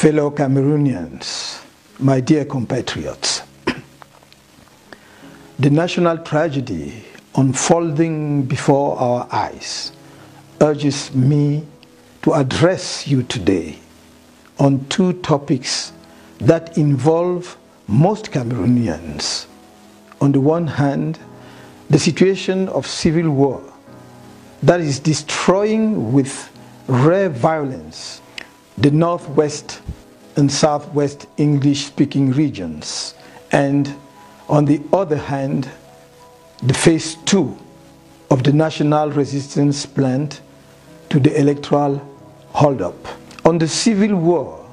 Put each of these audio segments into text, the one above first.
fellow Cameroonians, my dear compatriots. The national tragedy unfolding before our eyes urges me to address you today on two topics that involve most Cameroonians. On the one hand, the situation of civil war that is destroying with rare violence the northwest and southwest English-speaking regions, and on the other hand, the phase 2 of the national resistance plan to the electoral hold-up. On the civil war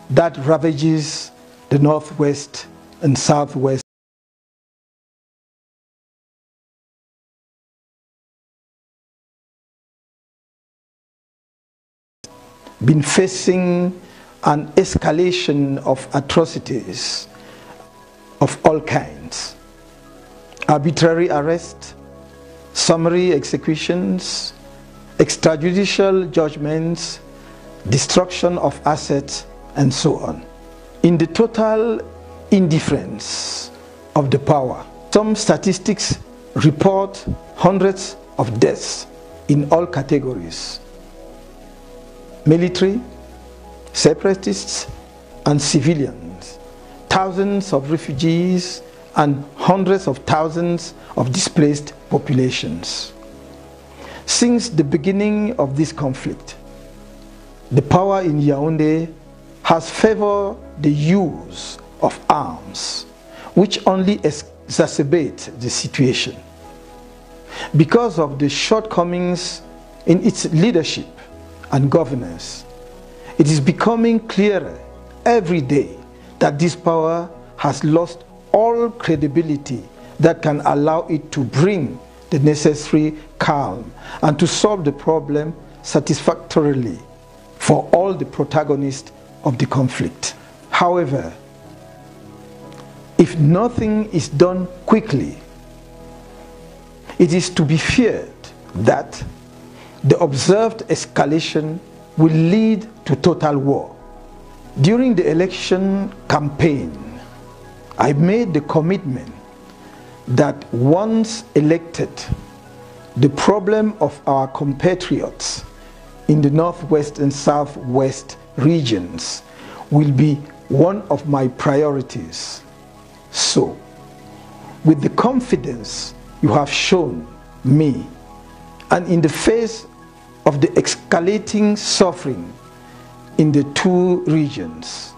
that ravages the northwest and southwest been facing an escalation of atrocities of all kinds. Arbitrary arrest, summary executions, extrajudicial judgments, destruction of assets, and so on. In the total indifference of the power, some statistics report hundreds of deaths in all categories: military, separatists, and civilians, thousands of refugees, and hundreds of thousands of displaced populations. Since the beginning of this conflict, the power in Yaoundé has favored the use of arms, which only exacerbate the situation. Because of the shortcomings in its leadership and governance, it is becoming clearer every day that this power has lost all credibility that can allow it to bring the necessary calm and to solve the problem satisfactorily for all the protagonists of the conflict. However, if nothing is done quickly, it is to be feared that the observed escalation will lead to total war. During the election campaign, I made the commitment that once elected, the problem of our compatriots in the northwest and southwest regions will be one of my priorities. So, with the confidence you have shown me, and in the face of the escalating suffering in the two regions,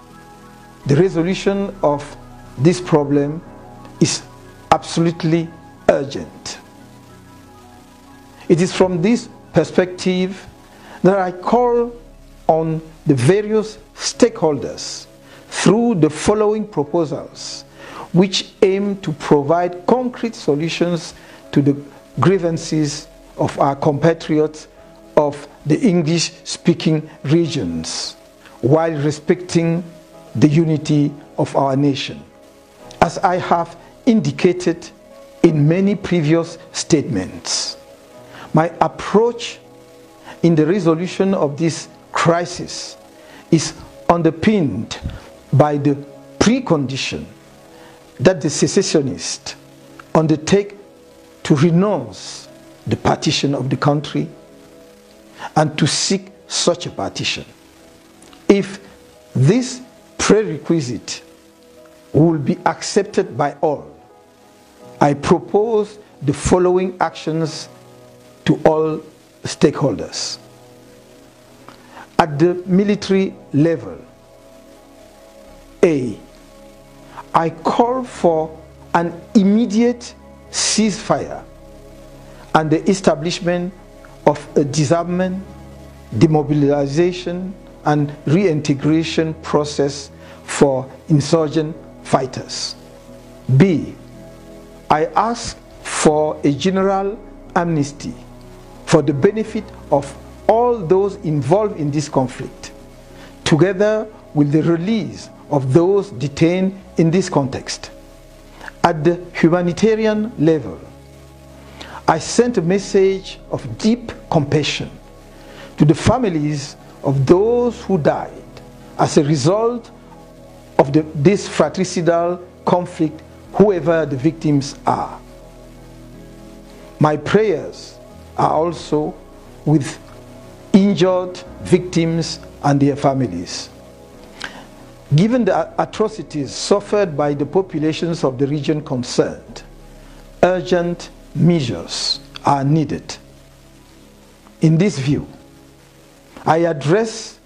the resolution of this problem is absolutely urgent. It is from this perspective that I call on the various stakeholders through the following proposals, which aim to provide concrete solutions to the grievances of our compatriots of the English-speaking regions, while respecting the unity of our nation. As I have indicated in many previous statements, my approach in the resolution of this crisis is underpinned by the precondition that the secessionists undertake to renounce the partition of the country and to seek such a partition. If this prerequisite will be accepted by all, I propose the following actions to all stakeholders. At the military level, A, I call for an immediate ceasefire and the establishment of a disarmament, demobilization, and reintegration process for insurgent fighters. B, I ask for a general amnesty for the benefit of all those involved in this conflict, together with the release of those detained in this context. At the humanitarian level, I sent a message of deep compassion to the families of those who died as a result of this fratricidal conflict, whoever the victims are. My prayers are also with injured victims and their families. Given the atrocities suffered by the populations of the region concerned, urgent measures are needed. In this view, I address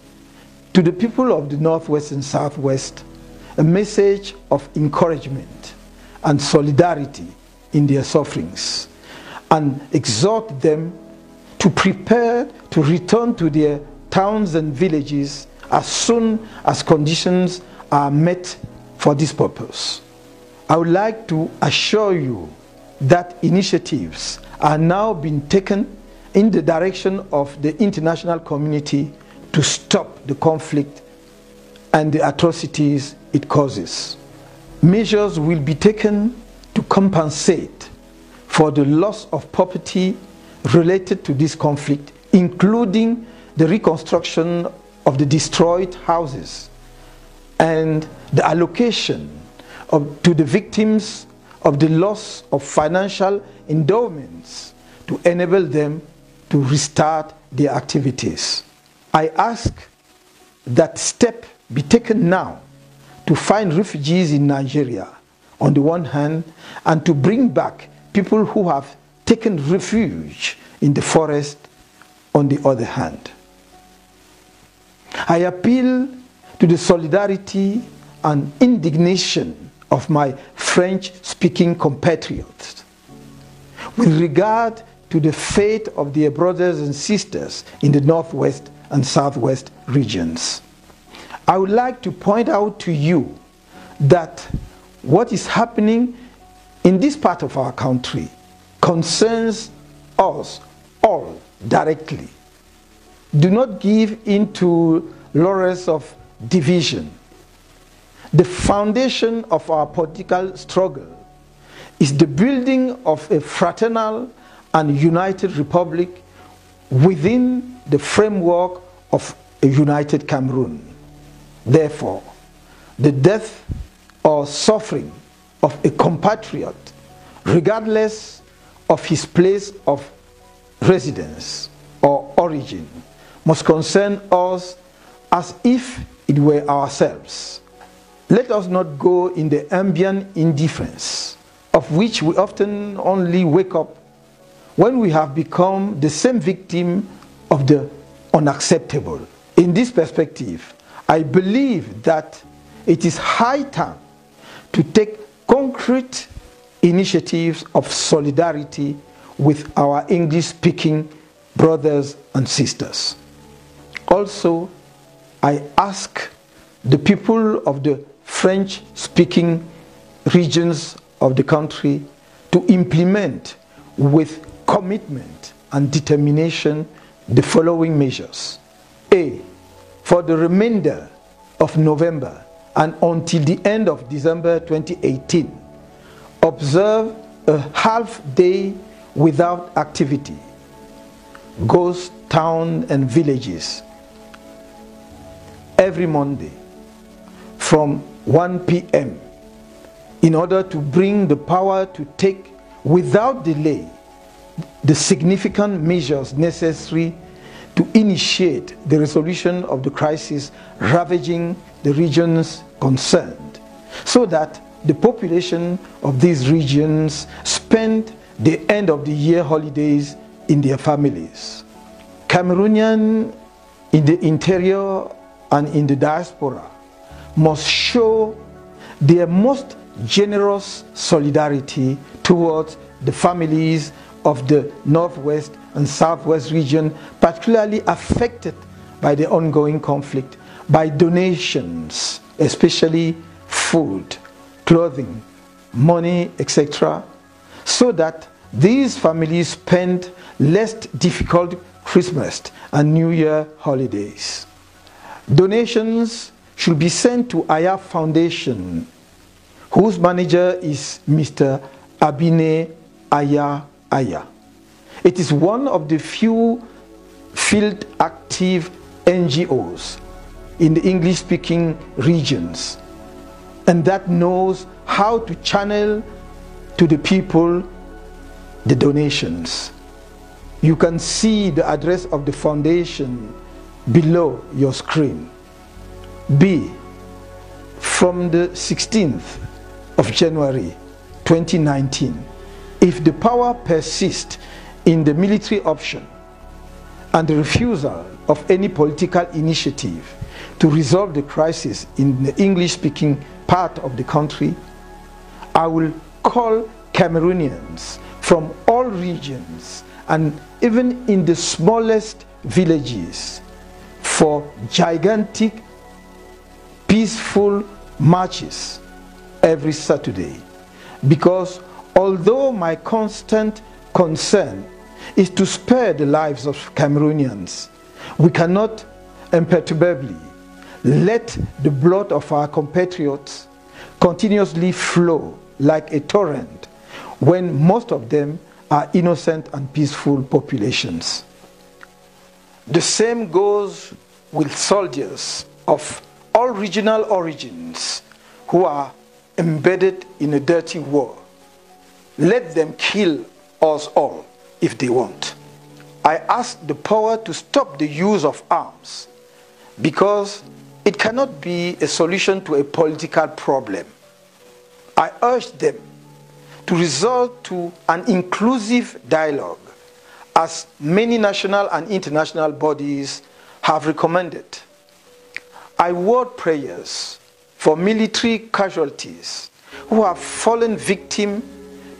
to the people of the Northwest and Southwest a message of encouragement and solidarity in their sufferings, and exhort them to prepare to return to their towns and villages as soon as conditions are met for this purpose. I would like to assure you that initiatives are now being taken in the direction of the international community to stop the conflict and the atrocities it causes. Measures will be taken to compensate for the loss of property related to this conflict, including the reconstruction of the destroyed houses and the allocation to the victims of the loss of financial endowments to enable them to restart their activities. I ask that step be taken now to find refugees in Nigeria on the one hand, and to bring back people who have taken refuge in the forest on the other hand. I appeal to the solidarity and indignation of my French-speaking compatriots with regard to the fate of their brothers and sisters in the Northwest and Southwest regions. I would like to point out to you that what is happening in this part of our country concerns us all directly. Do not give in to laurels of division. The foundation of our political struggle is the building of a fraternal and united republic within the framework of a united Cameroon. Therefore, the death or suffering of a compatriot, regardless of his place of residence or origin, must concern us as if it were ourselves. Let us not go in the ambient indifference of which we often only wake up when we have become the same victim of the unacceptable. In this perspective, I believe that it is high time to take concrete initiatives of solidarity with our English-speaking brothers and sisters. Also, I ask the people of the French-speaking regions of the country to implement with commitment and determination the following measures. A. For the remainder of November and until the end of December 2018, observe a half day without activity, ghost towns and villages, every Monday from 1 p.m. in order to bring the power to take without delay the significant measures necessary to initiate the resolution of the crisis ravaging the regions concerned, so that the population of these regions spend the end of the year holidays in their families. Cameroonians in the interior and in the diaspora must show their most generous solidarity towards the families of the Northwest and Southwest region, particularly affected by the ongoing conflict, by donations, especially food, clothing, money, etc., so that these families spend less difficult Christmas and New Year holidays. Donations should be sent to Aya Foundation, whose manager is Mr. Abine Aya. It is one of the few field active NGOs in the English-speaking regions, and that knows how to channel to the people the donations. You can see the address of the foundation below your screen. B. From the 16th of January 2019, if the power persists in the military option and the refusal of any political initiative to resolve the crisis in the English-speaking part of the country, I will call Cameroonians from all regions and even in the smallest villages for gigantic, peaceful marches every Saturday, because although my constant concern is to spare the lives of Cameroonians, we cannot imperturbably let the blood of our compatriots continuously flow like a torrent when most of them are innocent and peaceful populations. The same goes with soldiers of all regional origins who are embedded in a dirty war. Let them kill us all if they want. I ask the power to stop the use of arms because it cannot be a solution to a political problem. I urge them to resort to an inclusive dialogue, as many national and international bodies have recommended. I word prayers for military casualties who have fallen victim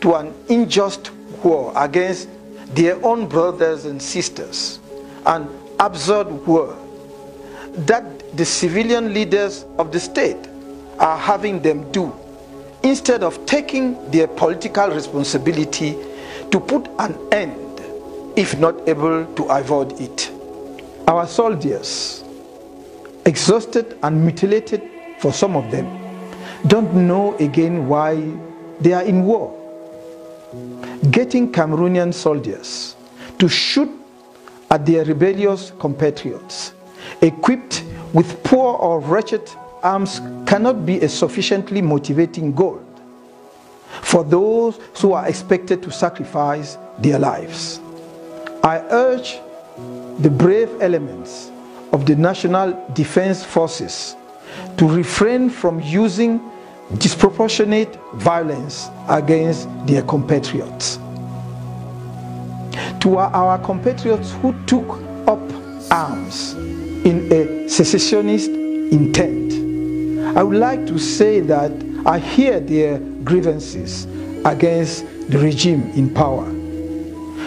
to an unjust war against their own brothers and sisters, an absurd war that the civilian leaders of the state are having them do, instead of taking their political responsibility to put an end, if not able to avoid it. Our soldiers, exhausted and mutilated for some of them, don't know again why they are in war. Getting Cameroonian soldiers to shoot at their rebellious compatriots equipped with poor or wretched arms cannot be a sufficiently motivating goal for those who are expected to sacrifice their lives. I urge the brave elements of the National Defense Forces to refrain from using disproportionate violence against their compatriots. To our compatriots who took up arms in a secessionist intent, I would like to say that I hear their grievances against the regime in power,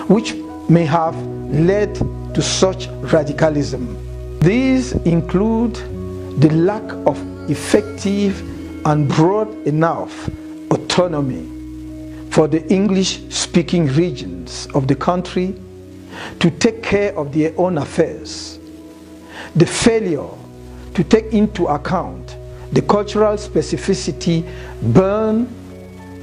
which may have led to such radicalism. These include the lack of effective and broad enough autonomy for the English-speaking regions of the country to take care of their own affairs, the failure to take into account the cultural specificity born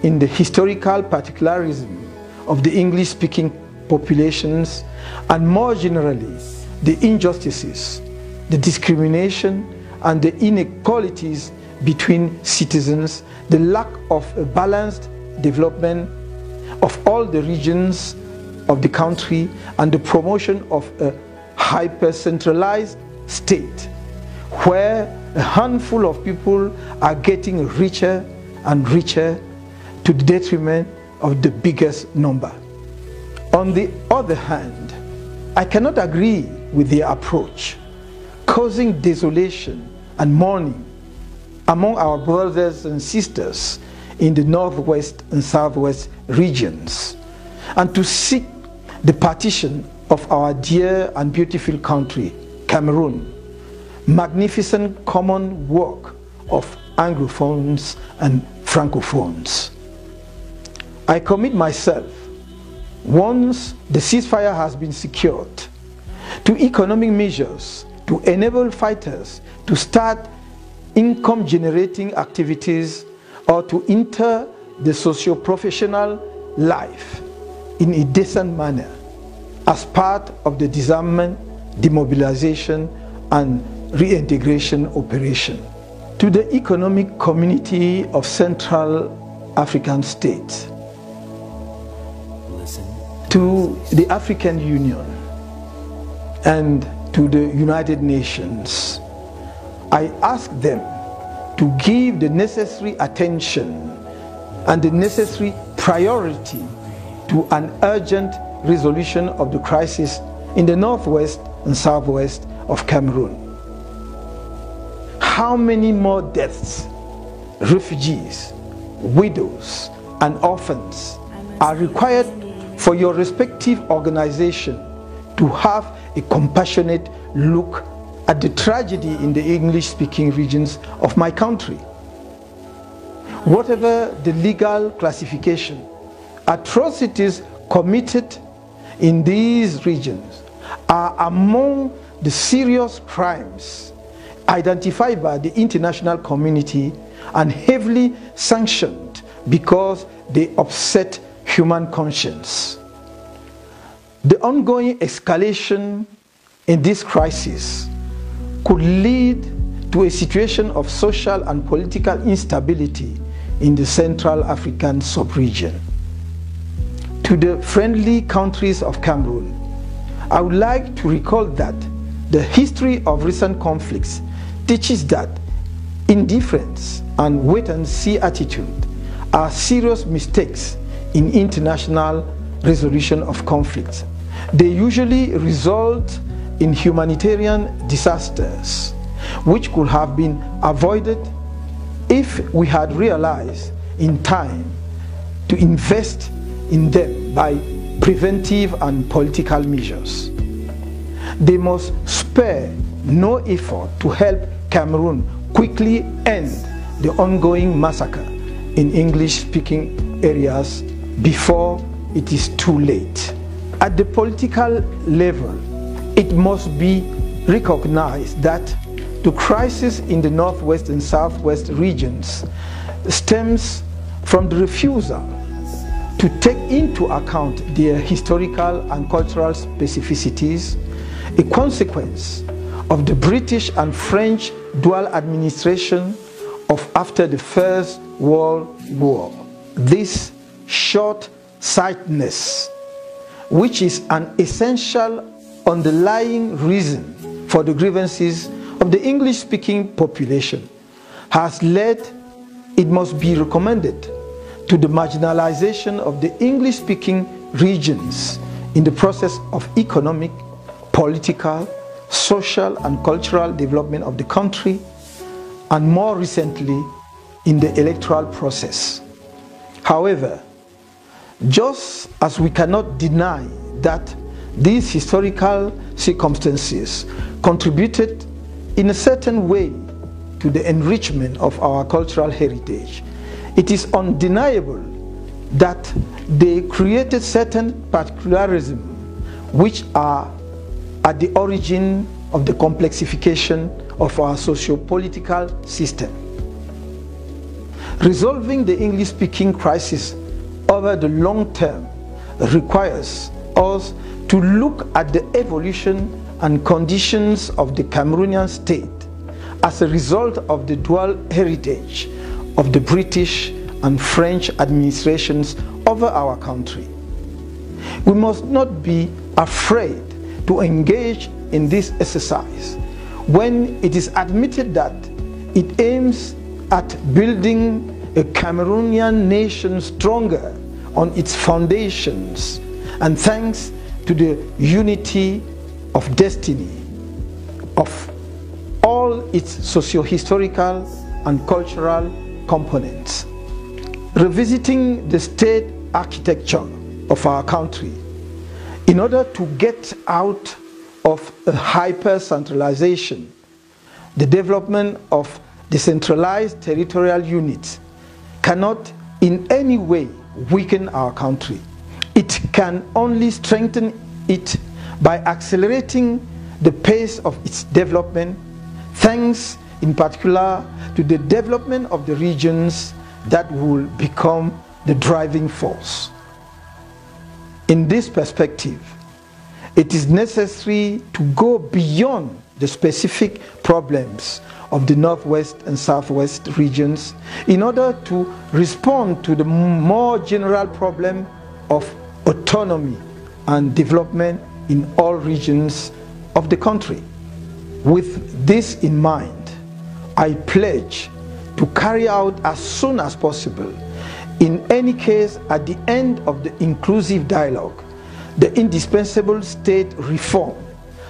in the historical particularism of the English-speaking populations, and more generally, the injustices, the discrimination, and the inequalities between citizens, the lack of a balanced development of all the regions of the country, and the promotion of a hyper-centralized state where a handful of people are getting richer and richer to the detriment of the biggest number. On the other hand, I cannot agree with their approach, causing desolation and mourning among our brothers and sisters in the northwest and southwest regions, and to seek the partition of our dear and beautiful country, Cameroon, magnificent common work of Anglophones and Francophones. I commit myself, once the ceasefire has been secured, to economic measures to enable fighters to start income-generating activities or to enter the socio-professional life in a decent manner as part of the disarmament, demobilization, and reintegration operation. To the economic community of Central African states, to the African Union, and to the United Nations, I ask them to give the necessary attention and the necessary priority to an urgent resolution of the crisis in the northwest and southwest of Cameroon. How many more deaths, refugees, widows, and orphans are required for your respective organization to have a compassionate look at the tragedy in the English-speaking regions of my country? Whatever the legal classification, atrocities committed in these regions are among the serious crimes identified by the international community and heavily sanctioned because they upset human conscience. The ongoing escalation in this crisis could lead to a situation of social and political instability in the Central African sub-region. To the friendly countries of Cameroon, I would like to recall that the history of recent conflicts teaches that indifference and wait-and-see attitude are serious mistakes in international resolution of conflicts. They usually result in humanitarian disasters, which could have been avoided if we had realized in time to invest in them by preventive and political measures. They must spare no effort to help Cameroon quickly end the ongoing massacre in English-speaking areas before it is too late. At the political level, it must be recognized that the crisis in the northwest and southwest regions stems from the refusal to take into account their historical and cultural specificities, a consequence of the British and French dual administration of after the First World War. This short-sightedness, which is an essential underlying reason for the grievances of the English-speaking population, has led, it must be recommended, to the marginalization of the English-speaking regions in the process of economic, political, social and cultural development of the country, and more recently in the electoral process. However, just as we cannot deny that these historical circumstances contributed in a certain way to the enrichment of our cultural heritage, it is undeniable that they created certain particularisms which are at the origin of the complexification of our socio-political system. Resolving the English-speaking crisis over the long term requires us to look at the evolution and conditions of the Cameroonian state as a result of the dual heritage of the British and French administrations over our country. We must not be afraid to engage in this exercise when it is admitted that it aims at building a Cameroonian nation stronger on its foundations, and thanks to the unity of destiny of all its socio-historical and cultural components. Revisiting the state architecture of our country in order to get out of a hyper-centralization, the development of decentralized territorial units cannot in any way weaken our country. It can only strengthen it by accelerating the pace of its development, thanks in particular to the development of the regions that will become the driving force. In this perspective, it is necessary to go beyond the specific problems of the Northwest and Southwest regions in order to respond to the more general problem of autonomy and development in all regions of the country. With this in mind, I pledge to carry out as soon as possible, in any case at the end of the inclusive dialogue, the indispensable state reform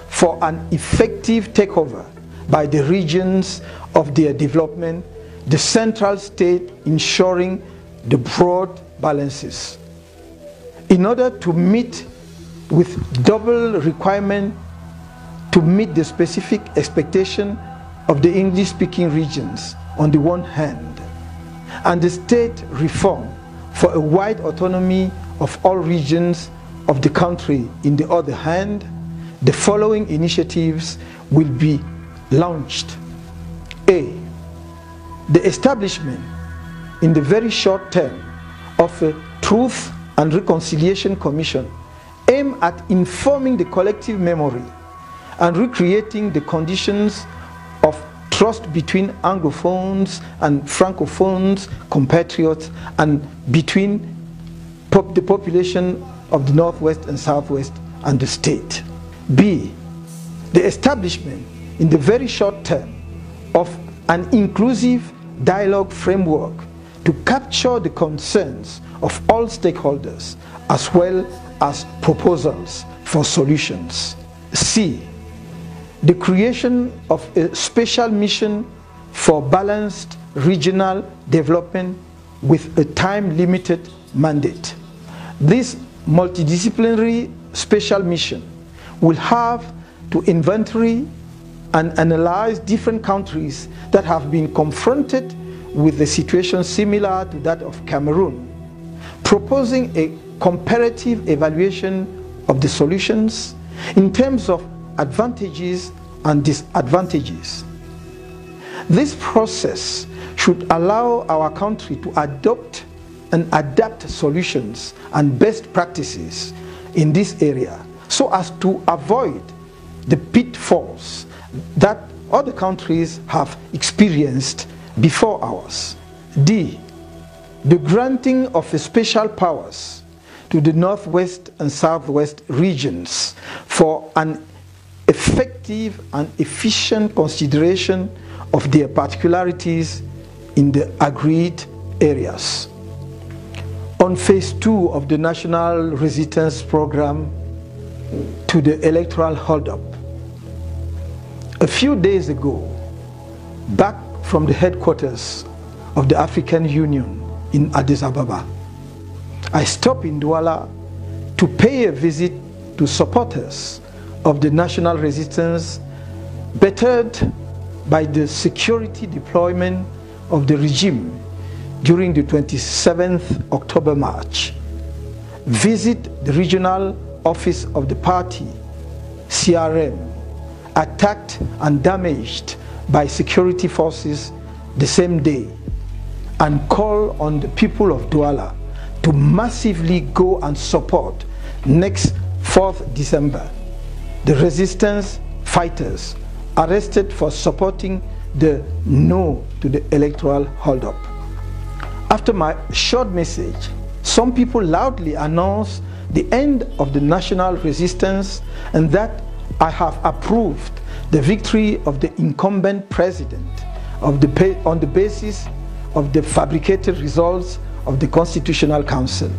for an effective takeover by the regions of their development, the central state ensuring the broad balances. In order to meet with double requirement to meet the specific expectation of the English-speaking regions on the one hand, and the state reform for a wide autonomy of all regions of the country in the other hand, the following initiatives will be launched. A. The establishment in the very short term of a Truth and Reconciliation Commission aimed at informing the collective memory and recreating the conditions of trust between Anglophones and Francophones compatriots and between the population of the Northwest and Southwest and the state. B. The establishment in the very short term of an inclusive dialogue framework to capture the concerns of all stakeholders as well as proposals for solutions. C. The creation of a special mission for balanced regional development with a time-limited mandate. This multidisciplinary special mission will have to inventory and analyze different countries that have been confronted with a situation similar to that of Cameroon, proposing a comparative evaluation of the solutions in terms of advantages and disadvantages. This process should allow our country to adopt and adapt solutions and best practices in this area so as to avoid the pitfalls that other countries have experienced before ours. D. The granting of special powers to the Northwest and Southwest regions for an effective and efficient consideration of their particularities in the agreed areas. On phase 2 of the National Resistance Program to the electoral holdup, a few days ago, back from the headquarters of the African Union in Addis Ababa, I stopped in Douala to pay a visit to supporters of the national resistance bettered by the security deployment of the regime during the 27th October march. Visit the regional office of the party, CRM, attacked and damaged by security forces the same day, and call on the people of Douala to massively go and support next 4th December the resistance fighters arrested for supporting the no to the electoral holdup. After my short message, some people loudly announced the end of the national resistance and that I have approved the victory of the incumbent president on the basis of the fabricated results of the Constitutional Council.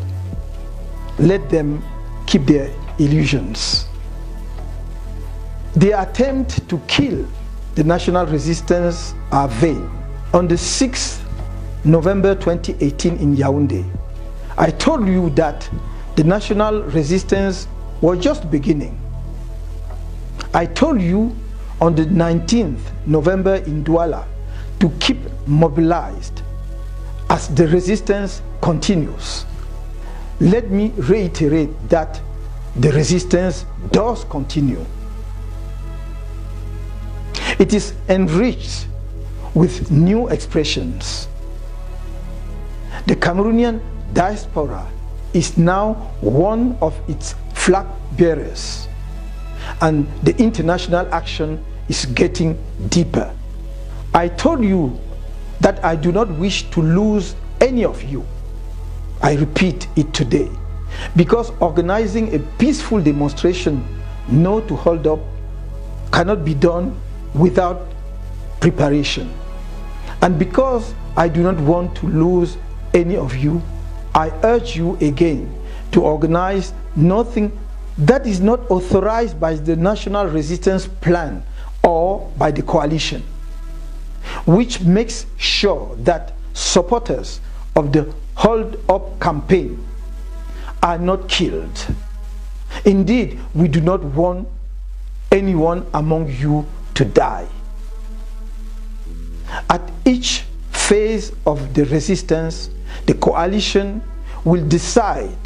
Let them keep their illusions. The attempt to kill the national resistance are vain. On the 6th November 2018 in Yaoundé, I told you that the national resistance was just beginning. I told you on the 19th November in Douala to keep mobilized as the resistance continues. Let me reiterate that the resistance does continue. It is enriched with new expressions. The Cameroonian diaspora is now one of its flag bearers, and the international action is getting deeper. I told you that I do not wish to lose any of you. I repeat it today, because organizing a peaceful demonstration, no to hold up, cannot be done without preparation. And because I do not want to lose any of you, I urge you again to organize nothing that is not authorized by the National Resistance Plan or by the coalition, which makes sure that supporters of the Hold Up campaign are not killed. Indeed, we do not want anyone among you to die. At each phase of the resistance, the coalition will decide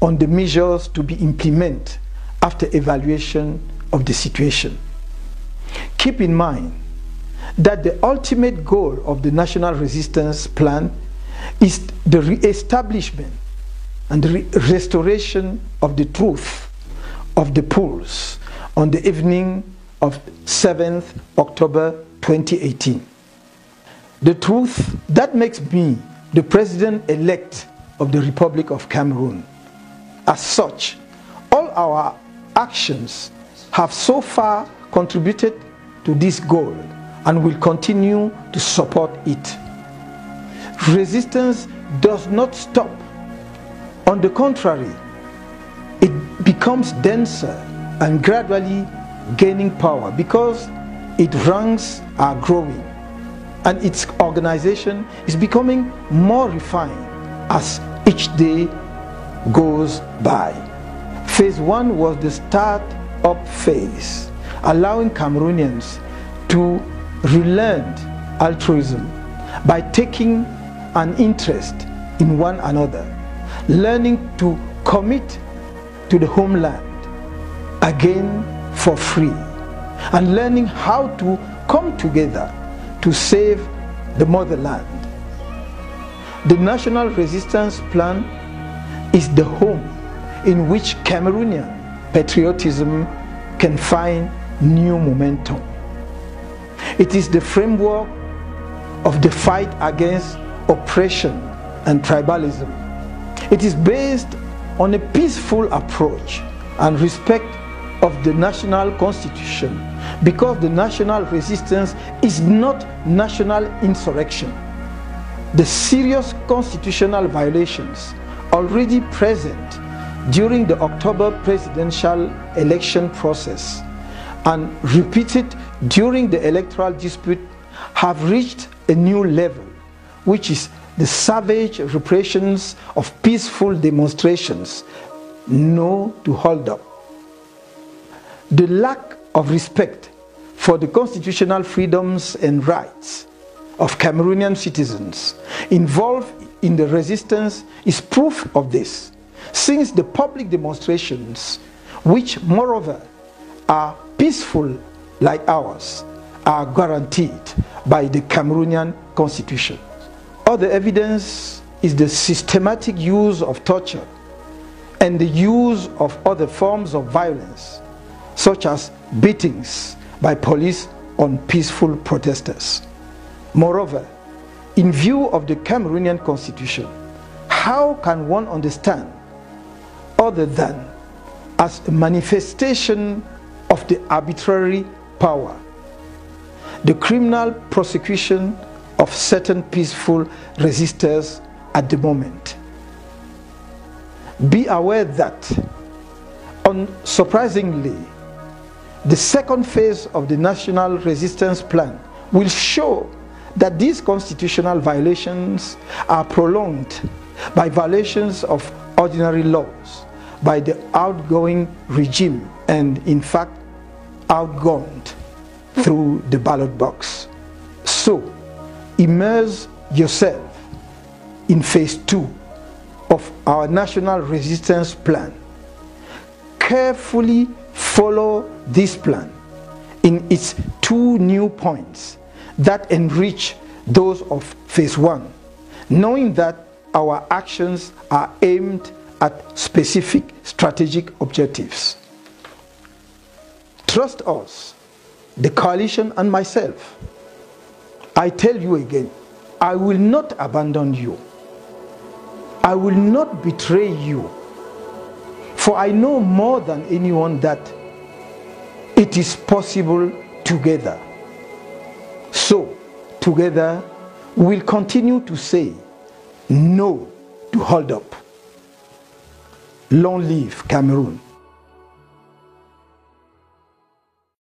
on the measures to be implemented after evaluation of the situation. Keep in mind that the ultimate goal of the National Resistance Plan is the re-establishment and the restoration of the truth of the polls on the evening of 7th October 2018. The truth that makes me the President-elect of the Republic of Cameroon. As such, all our actions have so far contributed to this goal and will continue to support it. Resistance does not stop. On the contrary, it becomes denser and gradually gaining power because its ranks are growing and its organization is becoming more refined as each day goes by. Phase 1 was the start-up phase, allowing Cameroonians to relearn altruism by taking an interest in one another, learning to commit to the homeland again for free, and learning how to come together to save the motherland. The National Resistance Plan is the home in which Cameroonian patriotism can find new momentum. It is the framework of the fight against oppression and tribalism. It is based on a peaceful approach and respect of the national constitution, because the national resistance is not national insurrection. The serious constitutional violations already present during the October presidential election process and repeated during the electoral dispute have reached a new level, which is the savage repressions of peaceful demonstrations, no to hold up. The lack of respect for the constitutional freedoms and rights of Cameroonian citizens involved in the resistance is proof of this, since the public demonstrations, which moreover are peaceful like ours, are guaranteed by the Cameroonian constitution. Other evidence is the systematic use of torture and the use of other forms of violence, such as beatings by police on peaceful protesters. Moreover, in view of the Cameroonian constitution, how can one understand other than as a manifestation of the arbitrary power the criminal prosecution of certain peaceful resistors at the moment? Be aware that, unsurprisingly, the second phase of the National Resistance Plan will show that these constitutional violations are prolonged by violations of ordinary laws by the outgoing regime and, in fact, outgunned through the ballot box. So, immerse yourself in phase 2 of our National Resistance Plan. Carefully follow this plan in its 2 new points that enrich those of phase 1, knowing that our actions are aimed at specific strategic objectives. Trust us the coalition and myself, I tell you again, I will not abandon you. I will not betray you. For I know more than anyone that it is possible together. So, together, we'll continue to say no to hold up. Long live Cameroon.